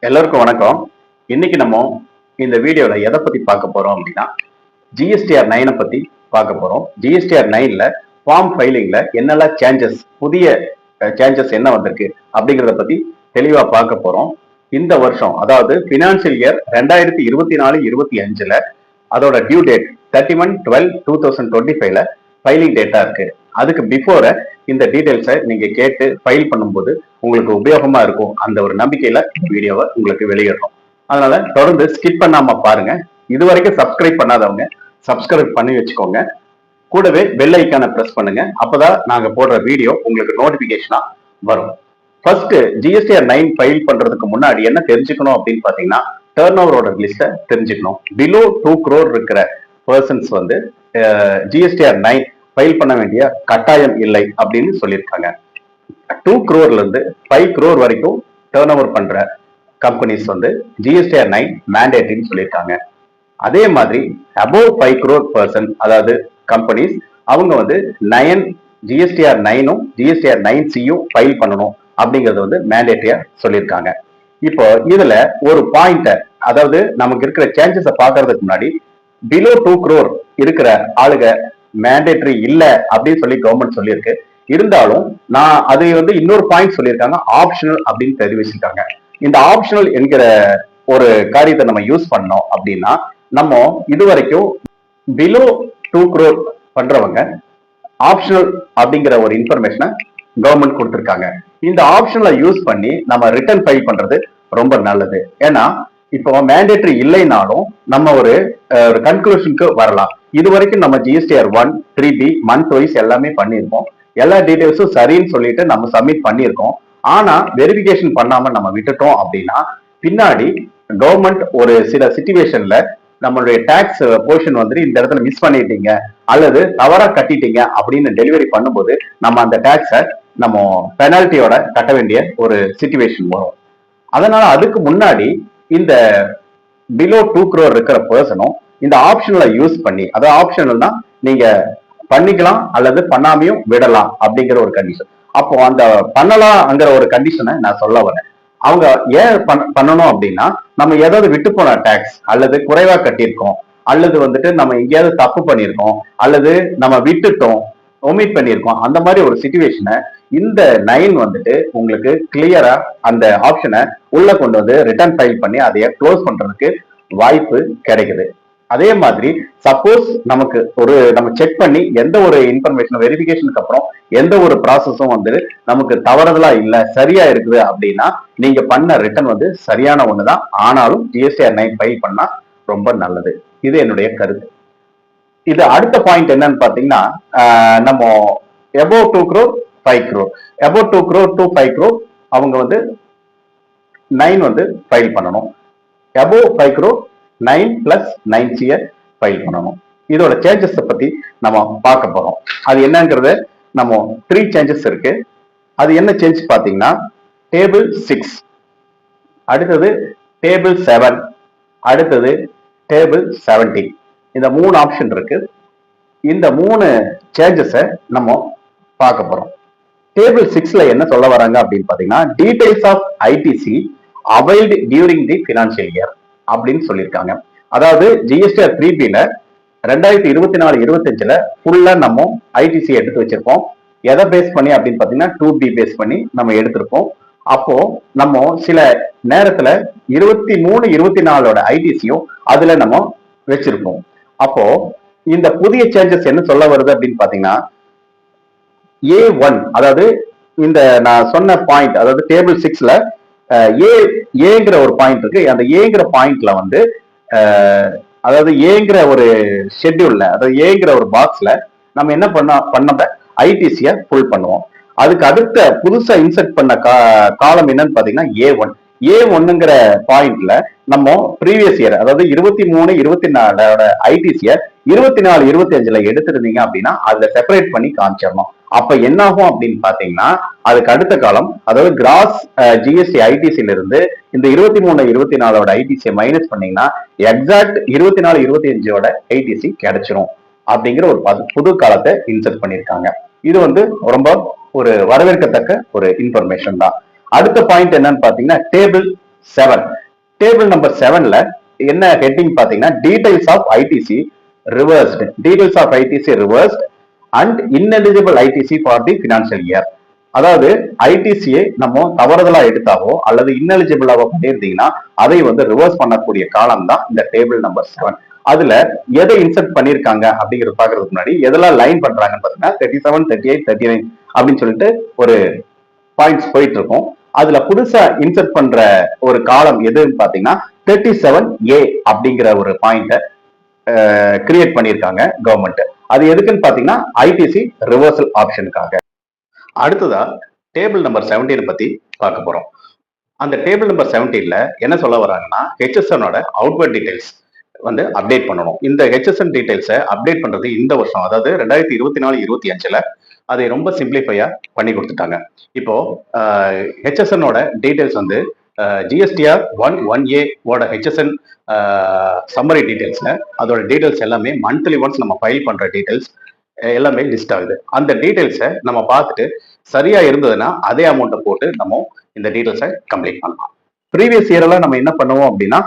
எல்லாருக்கும் வணக்கம். இன்னைக்கு நம்ம இந்த வீடியோல எதை பத்தி பார்க்க போறோம் அப்படின்னா ஜிஎஸ்டிஆர் 9 பத்தி பார்க்க போறோம். ஜிஎஸ்டிஆர் 9ல ஃபார்ம் ஃபைலிங்ல என்னெல்லாம் சேஞ்சஸ், புதிய சேஞ்சஸ் என்ன வந்திருக்கு அப்படிங்கிறத பத்தி தெளிவா பார்க்க போறோம். இந்த வருஷம் அதாவது பினான்சியல் இயர் 2024-25ல அதோட டியூ டேட் 31/12/2025ல ஃபைலிங் டேட்டா இருக்கு. அதுக்கு பிஃபோர இந்த டீடைல்ஸை நீங்க கேட்டு ஃபைல் பண்ணும்போது உங்களுக்கு உபயோகமா இருக்கும் அந்த ஒரு நம்பிக்கையில வீடியோவை உங்களுக்கு வெளியிடுறோம். அதனால தொடர்ந்து ஸ்கிப் பண்ணாம பாருங்க. இது வரைக்கும் சப்ஸ்கிரைப் பண்ணாதவங்க சப்ஸ்கிரைப் பண்ணி வச்சுக்கோங்க. கூடவே பெல் ஐக்கானை பிரஸ் பண்ணுங்க. அப்பதான் நாங்க போடுற வீடியோ உங்களுக்கு நோட்டிபிகேஷனா வரும். ஃபர்ஸ்ட் ஜிஎஸ்டிஆர் 9 ஃபைல் பண்றதுக்கு முன்னாடி என்ன தெரிஞ்சுக்கணும் அப்படின்னு பாத்தீங்கன்னா டர்ன் ஓவரோட லிஸ்ட்டை தெரிஞ்சுக்கணும். பிலோ 2 crore இருக்கிற பர்சன்ஸ் வந்து ஜிஎஸ்டிஆர் 9 ஃபைல் பண்ண வேண்டிய கட்டாயம் இல்லை அப்படின்னு சொல்லியிருக்காங்க. 2 crore இருந்து 5 crore வரைக்கும் டர்ன் ஓவர் பண்ற கம்பெனிஸ் வந்து ஜிஎஸ்டிஆர் 9 மேண்டேட்டரின்னு சொல்லியிருக்காங்க. அதே மாதிரி அபோவ் 5 crore பர்சன் அதாவது கம்பெனிஸ் அவங்க வந்து ஜிஎஸ்டிஆர் 9ம் ஜிஎஸ்டிஆர் 9Cயும் ஃபைல் பண்ணணும் அப்படிங்கறது வந்து மேண்டேட்டரியா சொல்லியிருக்காங்க. இப்போ இதுல ஒரு பாயிண்ட், அதாவது நமக்கு இருக்கிற சேஞ்சஸை பாக்குறதுக்கு முன்னாடி பிலோ 2 crore இருக்கிற ஆளுக மேண்டேட்டரி இல்ல அப்படின்னு சொல்லி கவர்மெண்ட் சொல்லியிருக்கு. இருந்தாலும் நான் அது வந்து இன்னொரு பாயிண்ட் சொல்லியிருக்காங்க, ஆப்ஷனல் அப்படின்னு தெரிவிச்சிருக்காங்க. இந்த ஆப்ஷனல் என்கிற ஒரு காரியத்தை நம்ம யூஸ் பண்ணோம் அப்படின்னா நம்ம இதுவரைக்கும் பிலோ 2 crore பண்றவங்க ஆப்ஷனல் அப்படிங்கிற ஒரு இன்ஃபர்மேஷனை கவர்மெண்ட் கொடுத்திருக்காங்க. இந்த ஆப்ஷனலை யூஸ் பண்ணி நம்ம ரிட்டர்ன் ஃபைல் பண்றது ரொம்ப நல்லது. ஏன்னா இப்போ மேண்டேட்டரி இல்லைனாலும் நம்ம ஒரு கன்க்ளூஷனுக்கு வரலாம். இது வரைக்கும் நம்ம ஜிஎஸ்டிஆர் 1, 3B மந்த் வைஸ் எல்லாமே பண்ணியிருக்கோம். எல்லா டீடைல்ஸும் சரின்னு சொல்லிட்டு நம்ம சப்மிட் பண்ணியிருக்கோம். ஆனா வெரிஃபிகேஷன் பண்ணாம நம்ம விட்டுட்டோம் அப்படின்னா பின்னாடி கவர்மெண்ட் ஒரு சில சிச்சுவேஷன்ல நம்மளுடைய டாக்ஸ் போர்ஷன் வந்து இந்த இடத்துல மிஸ் பண்ணிட்டீங்க அல்லது தவறா கட்டிட்டீங்க அப்படின்னு டெலிவரி பண்ணும்போது நம்ம அந்த டாக்ஸை நம்ம பெனால்ட்டியோட கட்ட வேண்டிய ஒரு சிச்சுவேஷன் வரும். அதனால அதுக்கு முன்னாடி இந்த பிலோ 2 crore இருக்கிற பர்சனும் இந்த ஆப்ஷன்ல யூஸ் பண்ணி, அதாவது ஆப்ஷனல்னா நீங்க பண்ணிக்கலாம் அல்லது பண்ணாமையும் விடலாம் அப்படிங்கிற ஒரு கண்டிஷன். அப்போ அந்த பண்ணலாம்ங்கிற ஒரு கண்டிஷனை நான் சொல்ல வரேன். அவங்க ஏன் பண்ணணும் அப்படின்னா நம்ம ஏதாவது விட்டு போன டாக்ஸ் அல்லது குறைவா கட்டியிருக்கோம் அல்லது வந்துட்டு நம்ம எங்கேயாவது தப்பு பண்ணியிருக்கோம் அல்லது நம்ம விட்டுட்டோம், ஒமிட் பண்ணியிருக்கோம், அந்த மாதிரி ஒரு சிச்சுவேஷனை இந்த 9 வந்துட்டு உங்களுக்கு கிளியரா அந்த ஆப்ஷனை உள்ள கொண்டு வந்து ரிட்டர்ன் ஃபைல் பண்ணி அதைய க்ளோஸ் பண்றதுக்கு வாய்ப்பு கிடைக்குது. அதே மாதிரி சப்போஸ் நமக்கு நம்ம செக் பண்ணி எந்த ஒரு இன்ஃபர்மேஷன் வெரிஃபிகேஷனுக்கு அப்புறம் எந்த ஒரு ப்ராசஸும் வந்து நமக்கு தவறுதலா இல்ல சரியா இருக்குது அப்படின்னா நீங்க பண்ண ரிட்டர்ன் வந்து சரியான ஒண்ணுதான். ஆனாலும் ஜிஎஸ்டிஆர் 9 ஃபைல் பண்ணா ரொம்ப நல்லது. இது என்னுடைய கருத்து. இது அடுத்த பாயிண்ட் என்னன்னு பாத்தீங்கன்னா நம்ம above 2 crore 5 crore above 2 crore to 5 crore அவங்க வந்து 9 வந்து ஃபைல் பண்ணணும். above 5 crore 9 plus 9C file பண்ணணும். இதோட சேஞ்சஸ் பத்தி நம்ம பார்க்க போறோம். அது என்னங்கிறது நம்ம 3 சேஞ்சஸ் இருக்கு. அது என்ன சேஞ்ச் பாத்தீங்கன்னா டேபிள் 6, அடுத்தது டேபிள் 7, அடுத்தது டேபிள் 17. இந்த 3 ஆப்ஷன் இருக்கு. இந்த 3 சேஞ்சஸை நம்ம பார்க்க போறோம். டேபிள் 6ல என்ன சொல்ல வராங்க அப்படின்னு பாத்தீங்கன்னா details of ITC availed during the financial year அப்படின்னு சொல்லியிருக்காங்க. அதாவது ஜிஎஸ்டிஆர் 3Bல 2024-25ல ஃபுல்லா நம்ம ஐடிசி எடுத்து வச்சிருப்போம். எதை பேஸ் பண்ணி அப்படின்னு பாத்தீங்கன்னா 2B பேஸ் பண்ணி நம்ம எடுத்திருப்போம். அப்போ நம்ம சில நேரத்துல 23-24 ஐடிசியும் அதுல நம்ம வச்சிருப்போம். அப்போ இந்த புதிய சேஞ்சஸ் என்ன சொல்ல வருது அப்படின்னு பாத்தீங்கன்னா A1, அதாவது இந்த நான் சொன்ன பாயிண்ட், அதாவது டேபிள் 6ல ஏங்கிற ஒரு பாயிண்ட் இருக்கு. அந்த ஏங்கிற பாயிண்ட்ல வந்து அதாவது ஏங்கிற ஒரு ஷெட்யூல்ல, அதாவது ஏங்கிற ஒரு பாக்ஸ்ல நம்ம என்ன பண்ண ஐடிசிய ஃபுல் பண்ணுவோம். அதுக்கு அடுத்த புதுசா இன்செர்ட் பண்ண காலம் என்னன்னு பாத்தீங்கன்னா A1ங்கிற பாயிண்ட்ல நம்ம ப்ரீவியஸ் இயர், அதாவது 23-24 ஐடிசிய 24-25ல எடுத்திருந்தீங்க அப்படின்னா அதுல செப்பரேட் பண்ணி காமிச்சிடணும். அப்ப என்ன ஆகும் அப்படின்னு பாத்தீங்கன்னா அதுக்கு அடுத்த காலம், அதாவது கிராஸ் ஜிஎஸ்டி ஐடிசில இருந்து இந்த 23-24 ஐடிசியை மைனஸ் பண்ணீங்கன்னா எக்ஸாக்ட் 24-25 ஐடிசி கிடைச்சிரும் அப்படிங்கிற ஒரு புது காலத்தை இன்செர்ட் பண்ணிருக்காங்க. இது வந்து ரொம்ப ஒரு வரவேற்கத்தக்க ஒரு இன்ஃபர்மேஷன் தான். அடுத்த பாயிண்ட் என்னன்னு பாத்தீங்கன்னா டேபிள் 7. டேபிள் நம்பர் 7ல என்ன ஹெட்டிங் பாத்தீங்கன்னா details of ITC reversed, details of ITC reversed and ineligible ITC for the financial year. அதாவது ஐடிசியை நம்ம தவறுதலா எடுத்தாவோ அல்லது இன்னெலிஜிபிளாவோ பண்ணியிருந்தீங்கன்னா அதை வந்து ரிவர்ஸ் பண்ணக்கூடிய காலம் தான் இந்த டேபிள் நம்பர் 7. அதுல எதை இன்சர்ட் பண்ணிருக்காங்க அப்படிங்கறது பாக்குறதுக்கு முன்னாடி எதெல்லாம் லைன் பண்றாங்கன்னு பாத்தீங்கன்னா 37, 38, 39 அப்படின்னு சொல்லிட்டு ஒரு பாயிண்ட்ஸ் போயிட்டு இருக்கும். அதுல புதுசா இன்சர்ட் பண்ற ஒரு காலம் எதுன்னு பாத்தீங்கன்னா 37A அப்படிங்கிற ஒரு பாயிண்ட கிரியேட் பண்ணிருக்காங்க கவர்மெண்ட். அது எதுக்குன்னு பாத்தீங்கன்னா ஐடிசி ரிவர்சல் ஆப்ஷனுக்காக. அடுத்ததா டேபிள் நம்பர் 17 பத்தி பார்க்க போறோம். அந்த டேபிள் நம்பர் 17ல என்ன சொல்ல வராங்கன்னா ஹெச்எஸ்எனோட அவுட்வர்ட் டீடைல்ஸ் வந்து அப்டேட் பண்ணணும். இந்த ஹெச்எஸ்என் டீடைல்ஸை அப்டேட் பண்றது இந்த வருஷம், அதாவது 2024-25ல அதை ரொம்ப சிம்பிளிஃபையா பண்ணி கொடுத்துட்டாங்க. இப்போ ஹெச்எஸ்எனோட டீடைல்ஸ் வந்து ஜிஎஸ்டிஆர் 1A ஓட ஹெச்எஸ்என் சம்மரி டீடைல்ஸ்ல அதோட டீடைல்ஸ் எல்லாமே மந்த்லி ஒன்ஸ் நம்ம ஃபைல் பண்ற டீடைல்ஸ் எல்லாமே லிஸ்ட் ஆகுது. அந்த டீடைல்ஸை நம்ம பார்த்துட்டு சரியா இருந்ததுன்னா அதே அமௌண்ட்டை போட்டு நம்ம இந்த டீடைல்ஸை கம்ப்ளீட் பண்ணலாம். ப்ரீவியஸ் இயர்லாம் நம்ம என்ன பண்ணுவோம் அப்படின்னா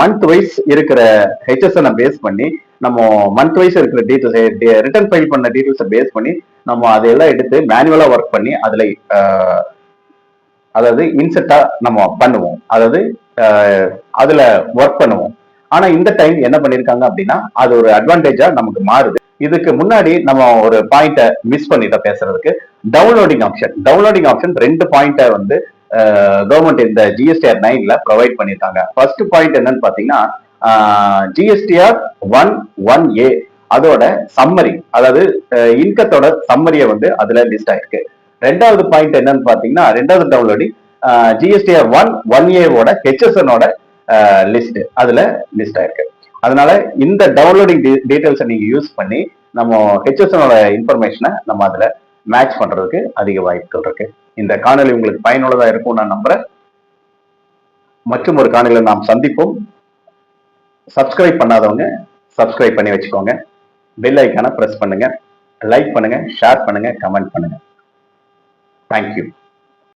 மந்த் வைஸ் இருக்கிற ஹெச்எஸ்என் பேஸ் பண்ணி நம்ம மந்த் வைஸ் இருக்கிற டீடைல்ஸ் ரிட்டர்ன் ஃபைல் பண்ண டீடைல்ஸை பேஸ் பண்ணி நம்ம அதையெல்லாம் எடுத்து மேனுவலா ஒர்க் பண்ணி அதுல அதாவது இன்செர்ட்டா நம்ம பண்ணுவோம், அதாவது அதுல ஒர்க் பண்ணுவோம். ஆனா இந்த டைம் என்ன பண்ணிருக்காங்க அப்படின்னா அது ஒரு அட்வான்டேஜா நமக்கு மாறுது. இதுக்கு முன்னாடி நம்ம ஒரு பாயிண்ட மிஸ் பண்ணிட்ட பேசுறதுக்கு, டவுன்லோடிங் ஆப்ஷன் 2 பாயிண்ட வந்து கவர்மெண்ட் இந்த ஜிஎஸ்டிஆர் 9ல ப்ரொவைட் பண்ணிருக்காங்க. ஃபர்ஸ்ட் பாயிண்ட் என்னன்னு பாத்தீங்கன்னா ஜிஎஸ்டிஆர் 1A அதோட சம்மரி, அதாவது இன்கத்தோட சம்மரியை வந்து அதுல லிஸ்ட் ஆயிருக்கு. ரெண்டாவது பாயிண்ட் என்னன்னு பாத்தீங்கன்னா ரெண்டாவது டவுன்லோடிங் ஜிஎஸ்டிஆர் 1A ஹெச்எஸ்எனோட லிஸ்ட் அதுல லிஸ்ட் ஆயிருக்கு. அதனால இந்த டவுன்லோடிங் டீடைல்ஸை நீங்க யூஸ் பண்ணி நம்ம ஹெச்எஸ்எனோட இன்ஃபர்மேஷனை நம்ம அதுல மேட்ச் பண்றதுக்கு அதிக வாய்ப்புகள் இருக்கு. இந்த காணொலி உங்களுக்கு பயனுள்ளதா இருக்கும் நான் நம்புறேன். மற்றும் ஒரு காணொலியில் நாம் சந்திப்போம். சப்ஸ்கிரைப் பண்ணாதவங்க சப்ஸ்கிரைப் பண்ணி வச்சுக்கோங்க. பெல் ஐக்கானை பிரஸ் பண்ணுங்க, லைக் பண்ணுங்க, ஷேர் பண்ணுங்க, கமெண்ட் பண்ணுங்க. தேங்க்யூ.